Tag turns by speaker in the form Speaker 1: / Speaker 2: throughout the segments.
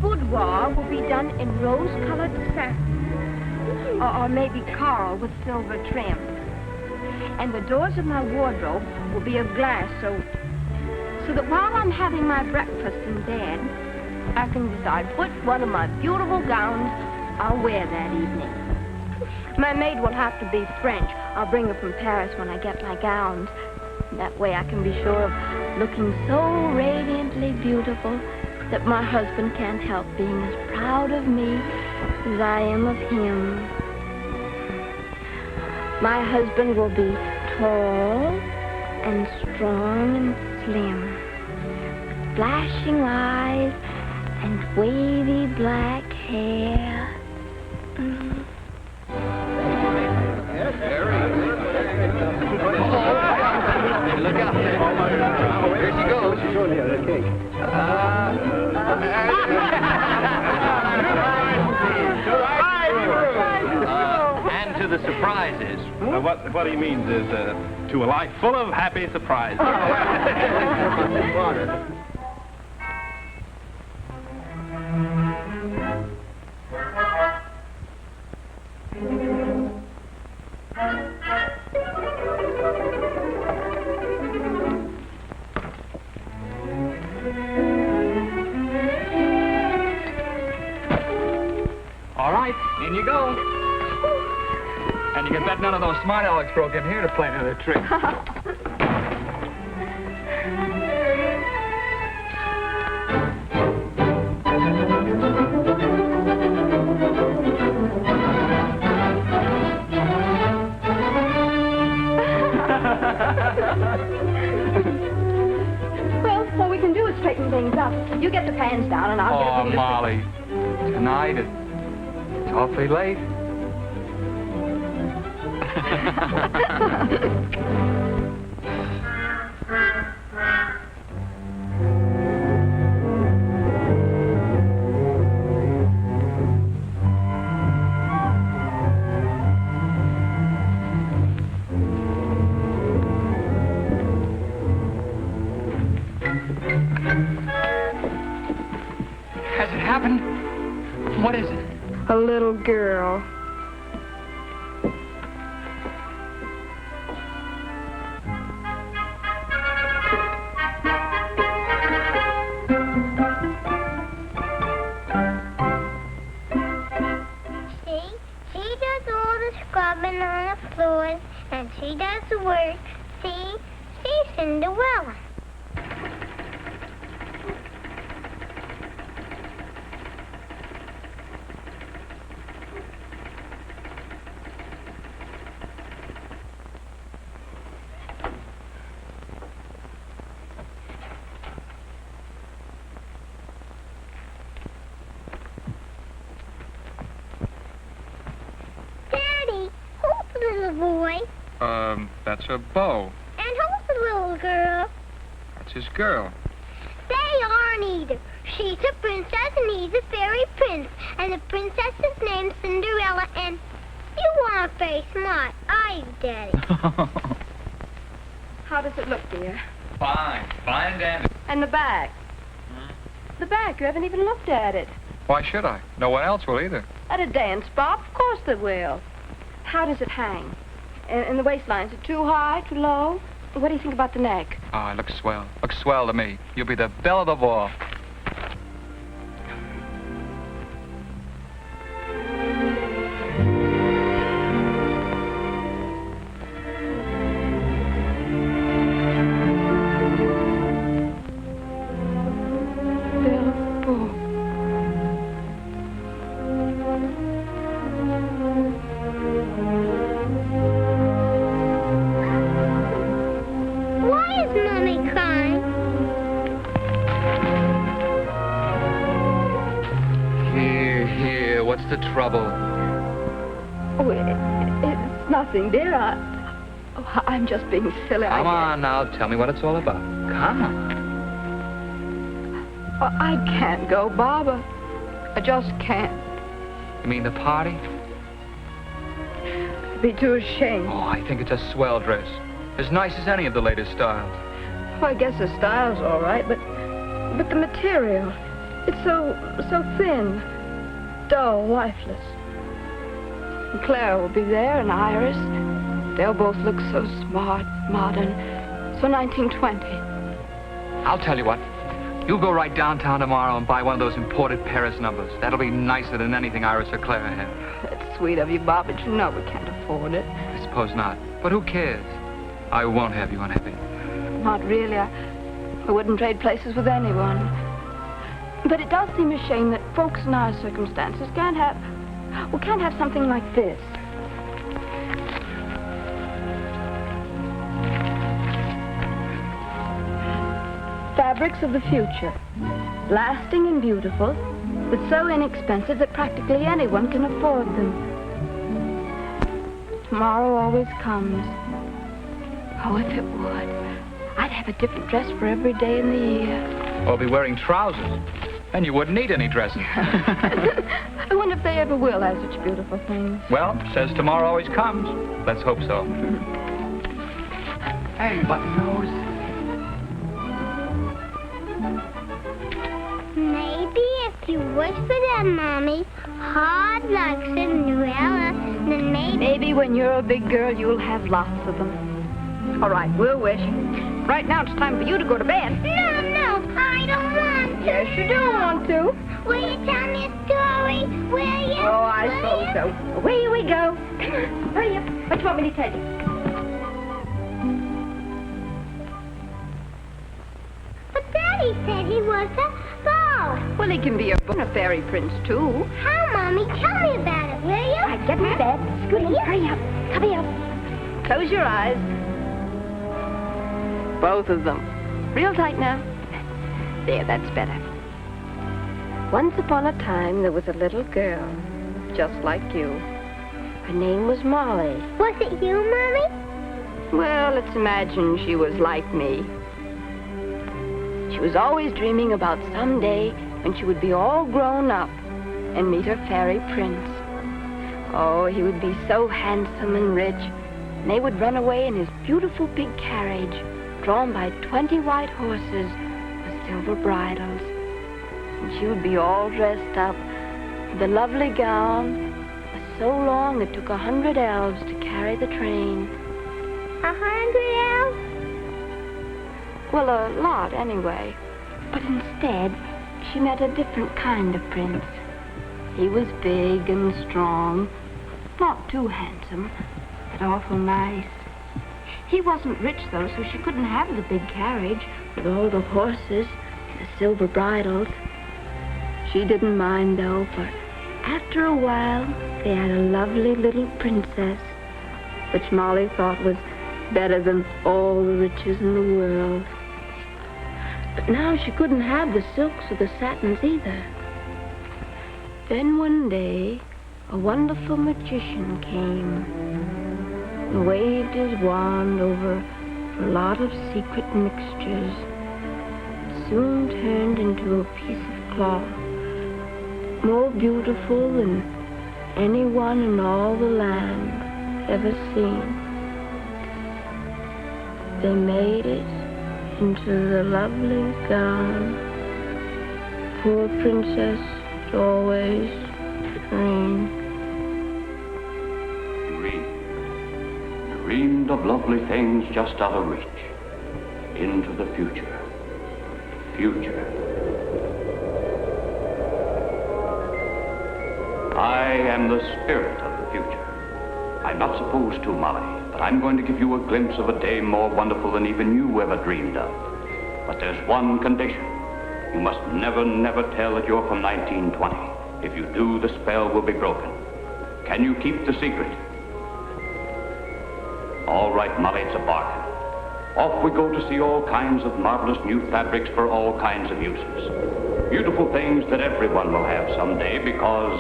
Speaker 1: boudoir will be done in rose-colored satin, or maybe coral with silver trim. And the doors of my wardrobe will be of glass, so that while I'm having my breakfast in bed, I can decide which one of my beautiful gowns I'll wear that evening. My maid will have to be French. I'll bring her from Paris when I get my gowns. That way I can be sure of looking so radiantly beautiful that my husband can't help being as proud of me as I am of him. My husband will be tall and strong and slim, with flashing eyes and wavy black hair.
Speaker 2: Look out. Here she goes. She's showing you the cake. And to the surprises.
Speaker 3: What he means is to a life full of happy surprises.
Speaker 2: All right, in you go. And you can bet none of those smart Alecs broke in here to play another trick.
Speaker 1: Well, what we can do is straighten things up. You get the pans down and I'll get
Speaker 2: Oh,
Speaker 1: them to
Speaker 2: Molly, tonight it's awfully late. Has it happened? What is it?
Speaker 1: A little girl.
Speaker 4: She does all the scrubbing on the floors, and she does the work. See, she's Cinderella. Daddy, who's the little boy?
Speaker 2: That's a beau.
Speaker 4: And who's the little girl?
Speaker 2: That's his girl.
Speaker 4: They aren't either. She's a princess and he's a fairy prince. And the princess's name's Cinderella, and you aren't very smart, are you, Daddy?
Speaker 1: How does it look, dear?
Speaker 2: Fine and dandy.
Speaker 1: And the back? The back, you haven't even looked at it.
Speaker 2: Why should I? No one else will either.
Speaker 1: At a dance, Bob? Of course they will. How does it hang? And the waistline, is it too high, too low? What do you think about the neck?
Speaker 2: Ah, it looks swell. Looks swell to me. You'll be the belle of the ball.
Speaker 4: Why is Mommy crying?
Speaker 2: Here, what's the trouble?
Speaker 1: Oh, it's nothing, dear. I'm just being silly.
Speaker 2: Come on now, tell me what it's all about. Come on.
Speaker 1: I can't go, Bob. I just can't.
Speaker 2: You mean the party?
Speaker 1: I'd be too ashamed.
Speaker 2: Oh, I think it's a swell dress. As nice as any of the latest styles.
Speaker 1: Well, I guess the style's all right, but the material. It's so thin, dull, lifeless. And Claire will be there, and Iris. They'll both look so smart, modern, so 1920.
Speaker 2: I'll tell you what. You go right downtown tomorrow and buy one of those imported Paris numbers. That'll be nicer than anything Iris or Claire have.
Speaker 1: That's sweet of you, Bob, but you know we can't afford it.
Speaker 2: I suppose not. But who cares? I won't have you unhappy.
Speaker 1: Not really. I wouldn't trade places with anyone. But it does seem a shame that folks in our circumstances can't have something like this. Fabrics of the future, lasting and beautiful, but so inexpensive that practically anyone can afford them. Tomorrow always comes. Oh, if it would. I'd have a different dress for every day in the year.
Speaker 2: Or be wearing trousers. And you wouldn't need any dresses.
Speaker 1: I wonder if they ever will have such beautiful things.
Speaker 2: Well, says tomorrow always comes. Let's hope so. Hey, button-nose.
Speaker 4: Maybe if you wish for them, Mommy, hard like Cinderella, then maybe...
Speaker 1: Maybe when you're a big girl, you'll have lots of them. All right, we'll wish. Right now, it's time for you to go to bed.
Speaker 4: No, I don't want to.
Speaker 1: Yes, you do want to.
Speaker 4: Will you tell me a story? Will you?
Speaker 1: Oh, I suppose so. Away we go. Hurry up. What do you want me to tell you?
Speaker 4: But Daddy said he was a ball.
Speaker 1: Well, he can be a fairy prince, too.
Speaker 4: How, Mommy? Tell me about it, will you?
Speaker 1: All right, get in bed. Scooty, hurry up. Come here. Close your eyes. Both of them. Real tight now. There, that's better. Once upon a time, there was a little girl, just like you. Her name was Molly.
Speaker 4: Was it you, Mommy?
Speaker 1: Well, let's imagine she was like me. She was always dreaming about someday when she would be all grown up and meet her fairy prince. Oh, he would be so handsome and rich, and they would run away in his beautiful big carriage, drawn by 20 white horses with silver bridles. And she would be all dressed up with a lovely gown, so long it took 100 elves to carry the train.
Speaker 4: 100 elves?
Speaker 1: Well, a lot, anyway. But instead, she met a different kind of prince. He was big and strong, not too handsome, but awful nice. He wasn't rich, though, so she couldn't have the big carriage with all the horses and the silver bridles. She didn't mind, though, for after a while, they had a lovely little princess, which Molly thought was better than all the riches in the world. But now she couldn't have the silks or the satins either. Then one day, a wonderful magician came and waved his wand over a lot of secret mixtures. It soon turned into a piece of cloth, more beautiful than anyone in all the land ever seen. They made it into the lovely gown poor princess had always dreamed.
Speaker 5: Dreamed of lovely things just out of reach. Into the future. I am the spirit of the future. I'm not supposed to, Molly, but I'm going to give you a glimpse of a day more wonderful than even you ever dreamed of. But there's one condition. You must never, never tell that you're from 1920. If you do, the spell will be broken. Can you keep the secret? All right, Molly, it's a bargain. Off we go to see all kinds of marvelous new fabrics for all kinds of uses. Beautiful things that everyone will have someday because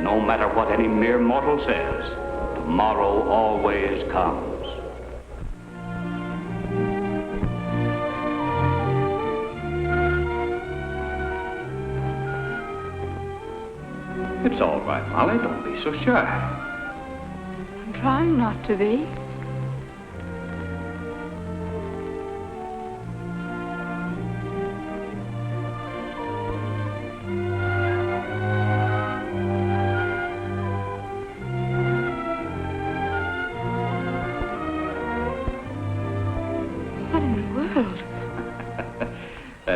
Speaker 5: no matter what any mere mortal says, tomorrow always comes. It's all right, Molly. Don't be so shy.
Speaker 1: I'm trying not to be.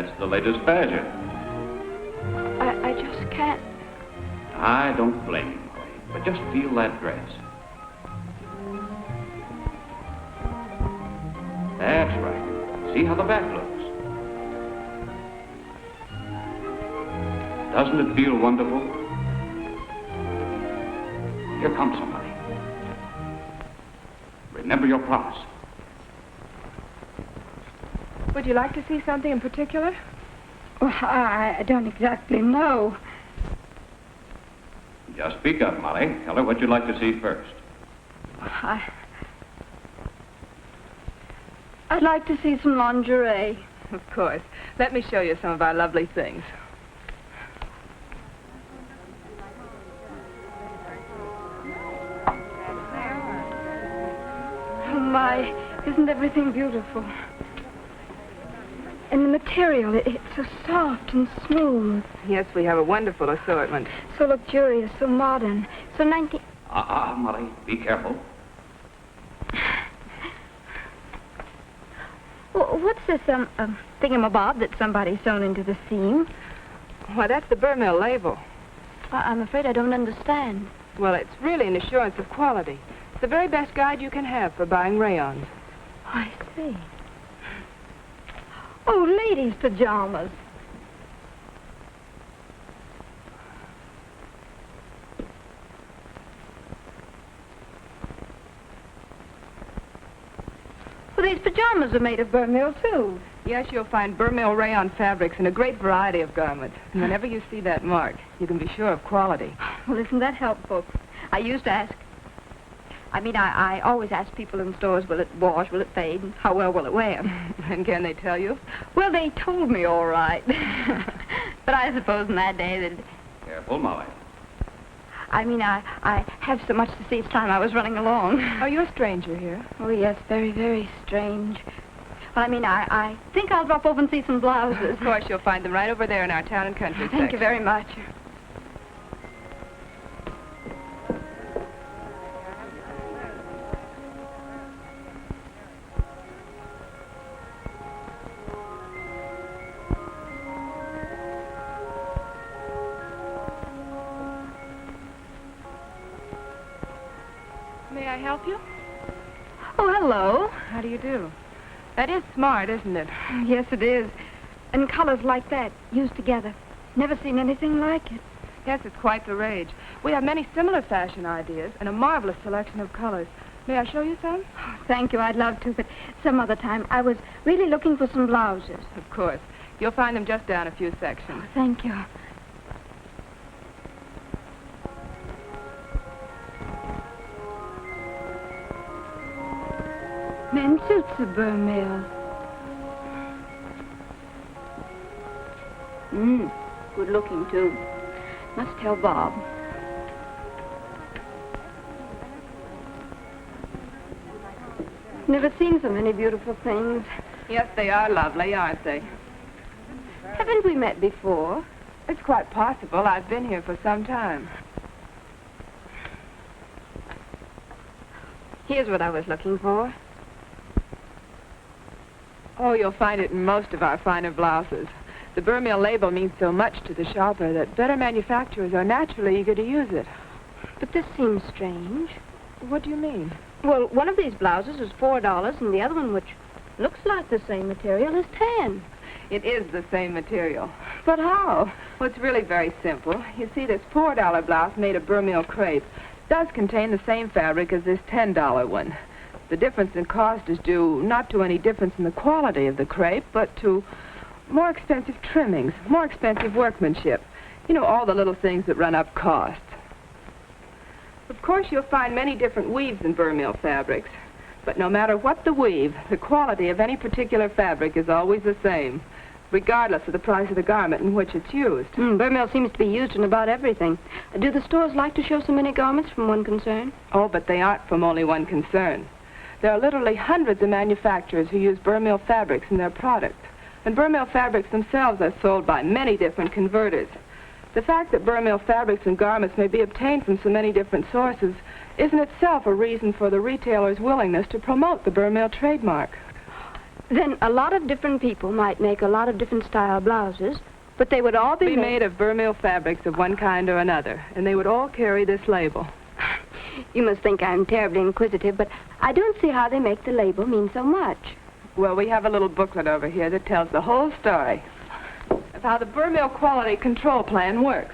Speaker 5: That's the latest fashion.
Speaker 1: I just can't.
Speaker 5: I don't blame you, Molly, but just feel that dress. That's right. See how the back looks. Doesn't it feel wonderful? Here comes somebody. Remember your promise.
Speaker 6: Would you like to see something in particular?
Speaker 1: Well, I don't exactly know.
Speaker 5: Just speak up, Molly. Tell her what you'd like to see first.
Speaker 1: I'd like to see some lingerie.
Speaker 6: Of course. Let me show you some of our lovely things.
Speaker 1: Oh, my, isn't everything beautiful? And the material, it's so soft and smooth.
Speaker 6: Yes, we have a wonderful assortment.
Speaker 1: So luxurious, so modern, so 19...
Speaker 5: Molly, be careful.
Speaker 1: Well, what's this, thingamabob that somebody sewn into the seam?
Speaker 6: Why, that's the Burmill label.
Speaker 1: I'm afraid I don't understand.
Speaker 6: Well, it's really an assurance of quality. It's the very best guide you can have for buying rayons.
Speaker 1: I see. Oh, ladies' pajamas. Well, these pajamas are made of Burmill, too.
Speaker 6: Yes, you'll find Burmill rayon fabrics in a great variety of garments. And whenever you see that mark, you can be sure of quality.
Speaker 1: Well, isn't that helpful? I used to ask... I always ask people in stores, will it wash, will it fade, and how well will it wear?
Speaker 6: And can they tell you?
Speaker 1: Well, they told me all right. But I suppose in that day that...
Speaker 5: Careful, Molly.
Speaker 1: I have so much to see each time I was running along.
Speaker 6: Oh, you're a stranger here.
Speaker 1: Oh, yes, very, very strange. Well, I think I'll drop over and see some blouses.
Speaker 6: Of course, you'll find them right over there in our town and country
Speaker 1: Thank you very much.
Speaker 6: May I help you?
Speaker 1: Oh, hello.
Speaker 6: How do you do? That is smart, isn't it?
Speaker 1: Yes, it is. And colors like that, used together. Never seen anything like it.
Speaker 6: Yes, it's quite the rage. We have many similar fashion ideas and a marvelous selection of colors. May I show you some?
Speaker 1: Oh, thank you, I'd love to, but some other time. I was really looking for some blouses.
Speaker 6: Of course. You'll find them just down a few sections.
Speaker 1: Oh, thank you. Men suits of Burmill. Good looking, too. Must tell Bob. Never seen so many beautiful things.
Speaker 6: Yes, they are lovely, aren't they?
Speaker 1: Haven't we met before?
Speaker 6: It's quite possible. I've been here for some time.
Speaker 1: Here's what I was looking for.
Speaker 6: Oh, you'll find it in most of our finer blouses. The Burmill label means so much to the shopper that better manufacturers are naturally eager to use it.
Speaker 1: But this seems strange.
Speaker 6: What do you mean?
Speaker 1: Well, one of these blouses is $4, and the other one, which looks like the same material, is $10.
Speaker 6: It is the same material.
Speaker 1: But how?
Speaker 6: Well, it's really very simple. You see, this $4 blouse made of Burmill crepe does contain the same fabric as this $10 one. The difference in cost is due not to any difference in the quality of the crepe, but to more expensive trimmings, more expensive workmanship. You know, all the little things that run up costs. Of course, you'll find many different weaves in Burmill fabrics, but no matter what the weave, the quality of any particular fabric is always the same, regardless of the price of the garment in which it's used.
Speaker 1: Burmill seems to be used in about everything. Do the stores like to show so many garments from one concern?
Speaker 6: Oh, but they aren't from only one concern. There are literally hundreds of manufacturers who use Burmill fabrics in their products. And Burmill fabrics themselves are sold by many different converters. The fact that Burmill fabrics and garments may be obtained from so many different sources is in itself a reason for the retailer's willingness to promote the Burmill trademark.
Speaker 1: Then a lot of different people might make a lot of different style blouses, but they would all
Speaker 6: Be made of vermeil fabrics of one kind or another, and they would all carry this label.
Speaker 1: You must think I'm terribly inquisitive, but I don't see how they make the label mean so much.
Speaker 6: Well, we have a little booklet over here that tells the whole story of how the vermeil quality control plan works.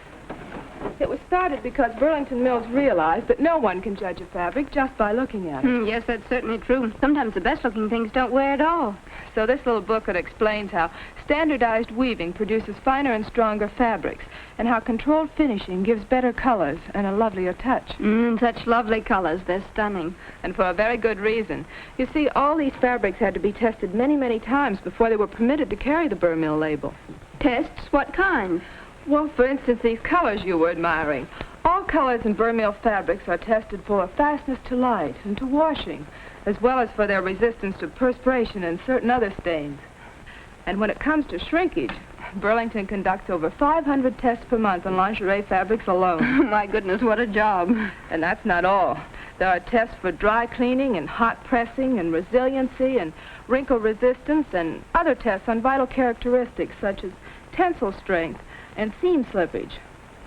Speaker 6: It was started because Burlington Mills realized that no one can judge a fabric just by looking at it.
Speaker 1: Yes, that's certainly true. Sometimes the best-looking things don't wear at all.
Speaker 6: So this little booklet explains how standardized weaving produces finer and stronger fabrics, and how controlled finishing gives better colors and a lovelier touch.
Speaker 1: Such lovely colors. They're stunning.
Speaker 6: And for a very good reason. You see, all these fabrics had to be tested many, many times before they were permitted to carry the vermeil label.
Speaker 1: Tests? What kind?
Speaker 6: Well, for instance, these colors you were admiring. All colors in vermeil fabrics are tested for fastness to light and to washing, as well as for their resistance to perspiration and certain other stains. And when it comes to shrinkage, Burlington conducts over 500 tests per month on lingerie fabrics alone.
Speaker 1: My goodness, what a job.
Speaker 6: And that's not all. There are tests for dry cleaning and hot pressing and resiliency and wrinkle resistance and other tests on vital characteristics such as tensile strength and seam slippage.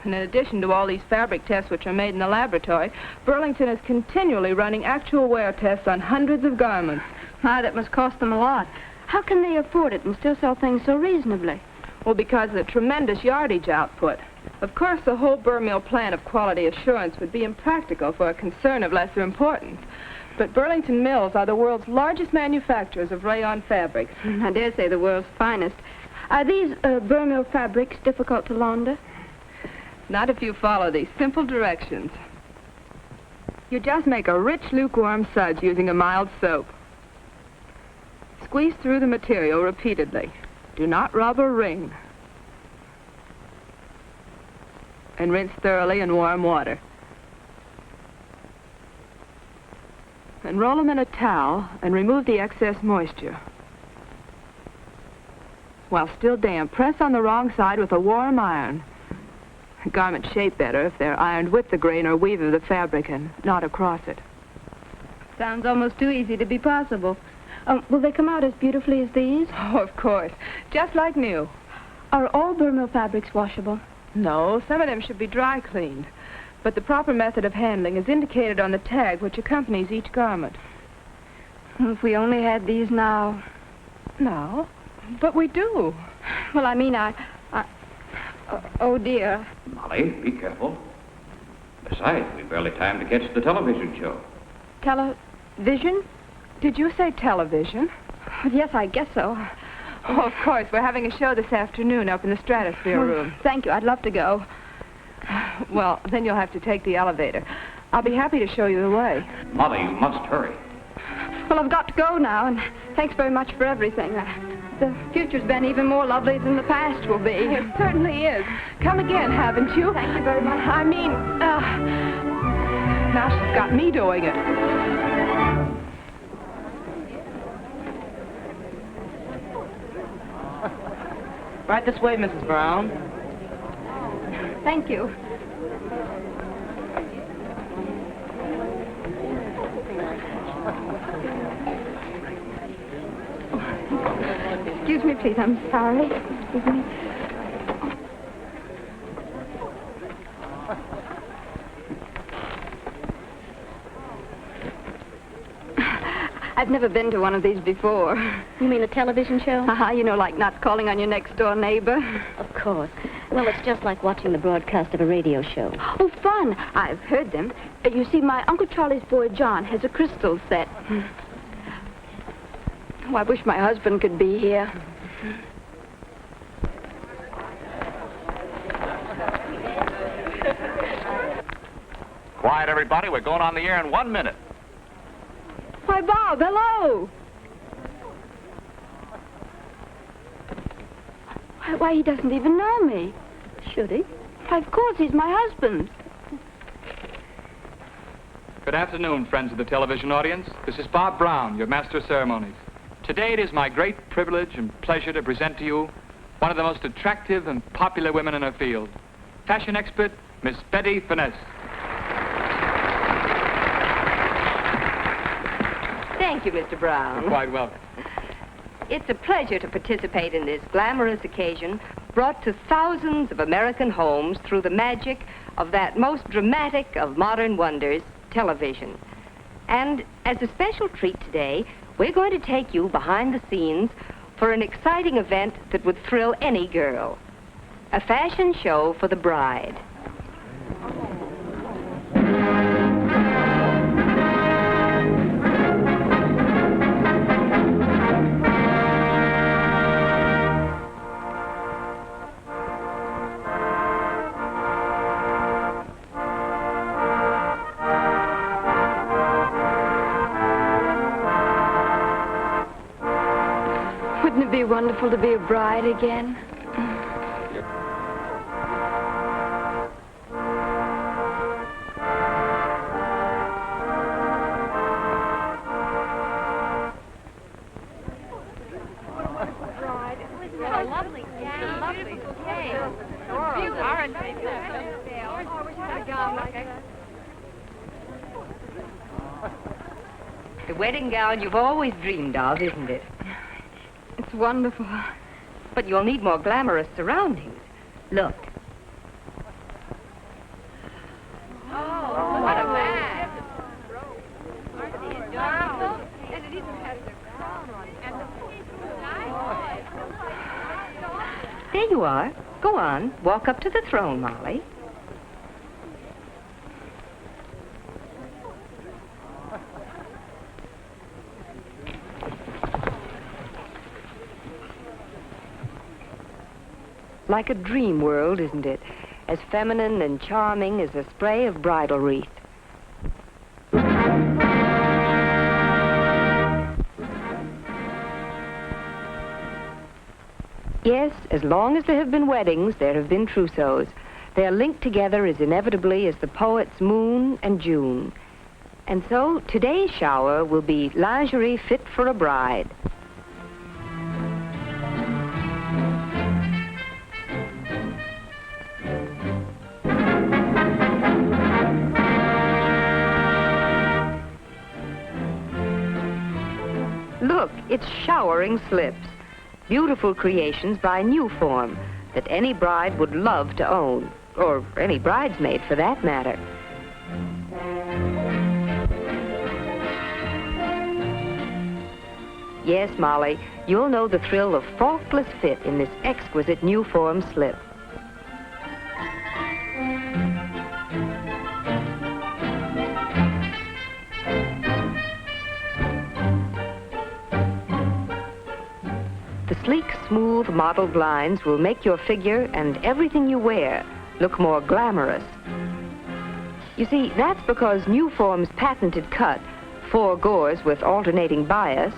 Speaker 6: And in addition to all these fabric tests which are made in the laboratory, Burlington is continually running actual wear tests on hundreds of garments.
Speaker 1: My, that must cost them a lot. How can they afford it and still sell things so reasonably?
Speaker 6: Well, because of the tremendous yardage output. Of course, the whole vermeil plan of quality assurance would be impractical for a concern of lesser importance. But Burlington Mills are the world's largest manufacturers of rayon fabrics.
Speaker 1: I dare say the world's finest. Are these vermeil fabrics difficult to launder?
Speaker 6: Not if you follow these simple directions. You just make a rich, lukewarm suds using a mild soap. Squeeze through the material repeatedly. Do not rub or wring. And rinse thoroughly in warm water. And roll them in a towel and remove the excess moisture. While still damp, press on the wrong side with a warm iron. Garments shape better if they're ironed with the grain or weave of the fabric and not across it.
Speaker 1: Sounds almost too easy to be possible. Will they come out as beautifully as these?
Speaker 6: Oh, of course. Just like new.
Speaker 1: Are all vermeil fabrics washable?
Speaker 6: No, some of them should be dry cleaned. But the proper method of handling is indicated on the tag which accompanies each garment.
Speaker 1: If we only had these now.
Speaker 6: No, but we do.
Speaker 1: Well, I mean, oh, dear.
Speaker 5: Molly, be careful. Besides, we've barely time to catch the television show.
Speaker 1: Television?
Speaker 6: Did you say television?
Speaker 1: Yes, I guess so.
Speaker 6: Oh, of course. We're having a show this afternoon up in the Stratosphere room.
Speaker 1: Thank you. I'd love to go.
Speaker 6: Well, then you'll have to take the elevator. I'll be happy to show you the way.
Speaker 5: Molly, you must hurry.
Speaker 1: Well, I've got to go now, and thanks very much for everything. The future's been even more lovely than the past will be.
Speaker 6: It certainly is. Come again, haven't you?
Speaker 1: Thank you very much.
Speaker 6: I mean, now she's got me doing it.
Speaker 7: Right this way, Mrs. Brown.
Speaker 1: Thank you. Excuse me, please. I'm sorry. Excuse me. I've never been to one of these before.
Speaker 8: You mean a television show?
Speaker 1: You know, like not calling on your next-door neighbor.
Speaker 8: Of course. Well, it's just like watching the broadcast of a radio show.
Speaker 1: Oh, fun. I've heard them. You see, my Uncle Charlie's boy, John, has a crystal set. Oh, I wish my husband could be here.
Speaker 9: Quiet, everybody. We're going on the air in 1 minute.
Speaker 1: Why, Bob, hello. Why, he doesn't even know me.
Speaker 8: Should he?
Speaker 1: Why, of course, he's my husband.
Speaker 2: Good afternoon, friends of the television audience. This is Bob Brown, your master of ceremonies. Today it is my great privilege and pleasure to present to you one of the most attractive and popular women in her field, fashion expert, Miss Betty Finesse.
Speaker 6: Thank you, Mr. Brown.
Speaker 2: You're quite welcome.
Speaker 10: It's a pleasure to participate in this glamorous occasion brought to thousands of American homes through the magic of that most dramatic of modern wonders, television. And as a special treat today, we're going to take you behind the scenes for an exciting event that would thrill any girl. A fashion show for the bride.
Speaker 1: Wouldn't it be wonderful to be a bride again?
Speaker 10: The wedding gown you've always dreamed of, isn't it?
Speaker 1: It's wonderful.
Speaker 10: But you'll need more glamorous surroundings. Look.
Speaker 1: Oh, what a man.
Speaker 10: There you are. Go on. Walk up to the throne, Molly. Like a dream world, isn't it? As feminine and charming as a spray of bridal wreath. Yes, as long as there have been weddings, there have been trousseaux. They are linked together as inevitably as the poet's moon and June. And so, today's shower will be lingerie fit for a bride. Look, it's showering slips. Beautiful creations by New Form that any bride would love to own, or any bridesmaid for that matter. Yes, Molly, you'll know the thrill of faultless fit in this exquisite New Form slip. The sleek, smooth mottled lines will make your figure and everything you wear look more glamorous. You see, that's because New Form's patented cut, 4 gores with alternating bias,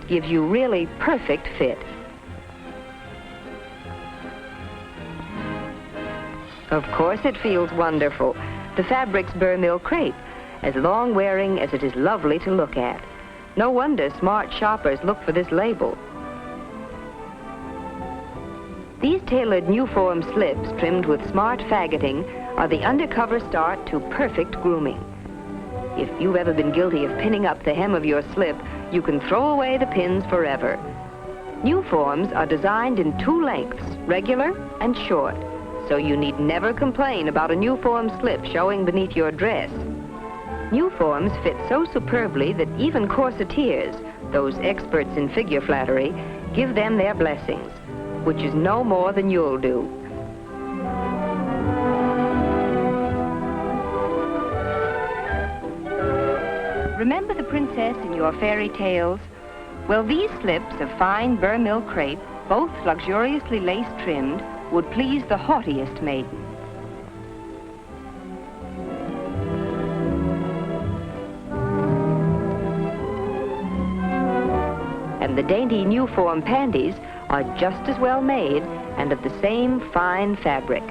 Speaker 10: gives you really perfect fit. Of course it feels wonderful. The fabric's Burmil crepe, as long-wearing as it is lovely to look at. No wonder smart shoppers look for this label. These tailored New Form slips trimmed with smart faggoting are the undercover start to perfect grooming. If you've ever been guilty of pinning up the hem of your slip, you can throw away the pins forever. New Forms are designed in 2 lengths, regular and short, so you need never complain about a New Form slip showing beneath your dress. New Forms fit so superbly that even corseteers, those experts in figure flattery, give them their blessings, which is no more than you'll do. Remember the princess in your fairy tales? Well, these slips of fine Burmil crepe, both luxuriously lace-trimmed, would please the haughtiest maiden. And the dainty New Form panties are just as well made and of the same fine fabric.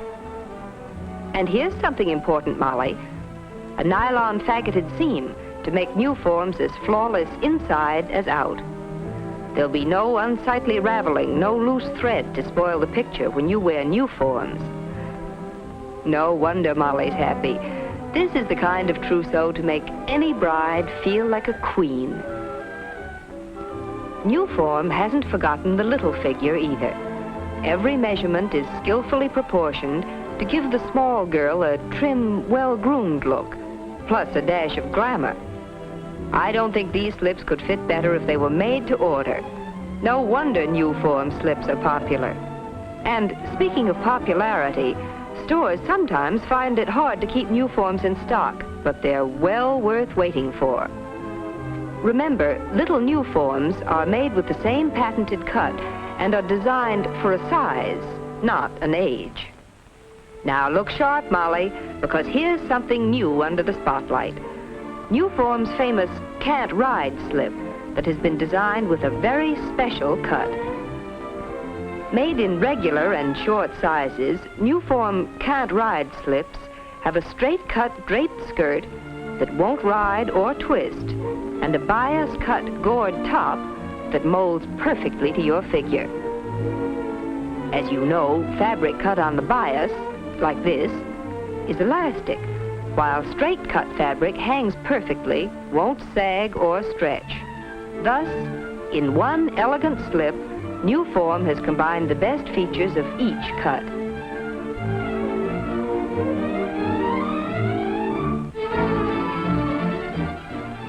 Speaker 10: And here's something important, Molly. A nylon faggoted seam to make New Forms as flawless inside as out. There'll be no unsightly raveling, no loose thread to spoil the picture when you wear New Forms. No wonder Molly's happy. This is the kind of trousseau to make any bride feel like a queen. New Form hasn't forgotten the little figure either. Every measurement is skillfully proportioned to give the small girl a trim, well-groomed look, plus a dash of glamour. I don't think these slips could fit better if they were made to order. No wonder New Form slips are popular. And speaking of popularity, stores sometimes find it hard to keep New Forms in stock, but they're well worth waiting for. Remember, little New Forms are made with the same patented cut and are designed for a size, not an age. Now look sharp, Molly, because here's something new under the spotlight. New Form's famous Can't Ride slip that has been designed with a very special cut. Made in regular and short sizes, New Form Can't Ride slips have a straight-cut draped skirt that won't ride or twist, and a bias-cut gored top that molds perfectly to your figure. As you know, fabric cut on the bias, like this, is elastic, while straight-cut fabric hangs perfectly, won't sag or stretch. Thus, in one elegant slip, New Form has combined the best features of each cut.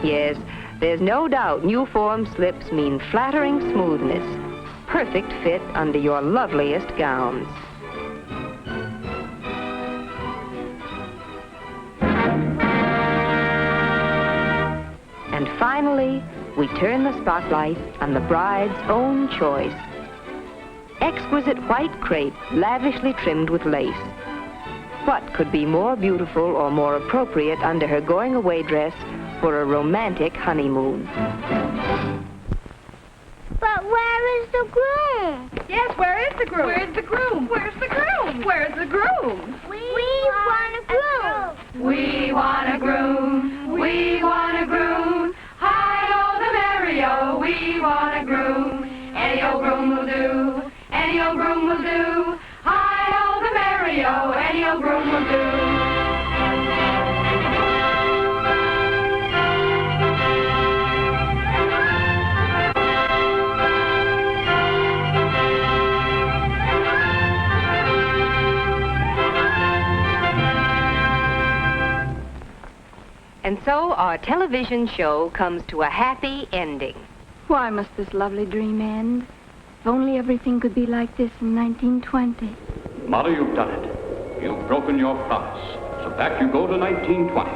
Speaker 10: Yes, there's no doubt New Form slips mean flattering smoothness, perfect fit under your loveliest gowns. And finally, we turn the spotlight on the bride's own choice. Exquisite white crepe lavishly trimmed with lace. What could be more beautiful or more appropriate under her going-away dress for a romantic honeymoon?
Speaker 4: But where is the groom?
Speaker 6: Yes, where is the groom? Where's the groom? Where's the groom? Where's the groom?
Speaker 4: We want a groom.
Speaker 11: We want a groom. We want a groom. Hi-ho, the merry-o. We want a groom. Any old groom will do. Any old groom will do. Hi-ho, the merry-o. Any old groom will do.
Speaker 10: And so our television show comes to a happy ending.
Speaker 1: Why must this lovely dream end? If only everything could be like this in 1920.
Speaker 5: Molly, you've done it. You've broken your promise. So back you go to 1920.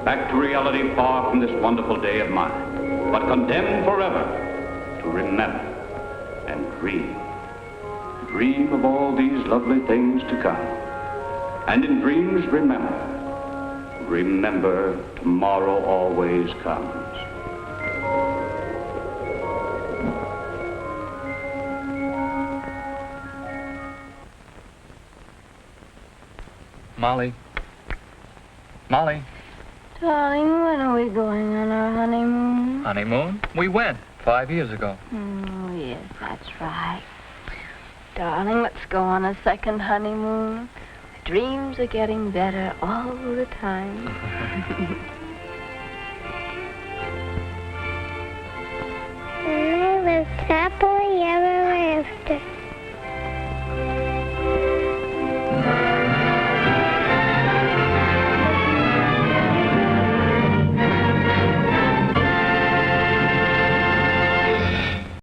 Speaker 5: Back to reality far from this wonderful day of mine. But condemned forever to remember and dream. Dream of all these lovely things to come. And in dreams, remember. Remember, tomorrow always comes.
Speaker 2: Molly. Molly.
Speaker 1: Darling, when are we going on our honeymoon?
Speaker 2: Honeymoon? We went 5 years ago.
Speaker 1: Oh, yes, that's right. Darling, let's go on a second honeymoon. Dreams are getting better all the time.
Speaker 4: The apple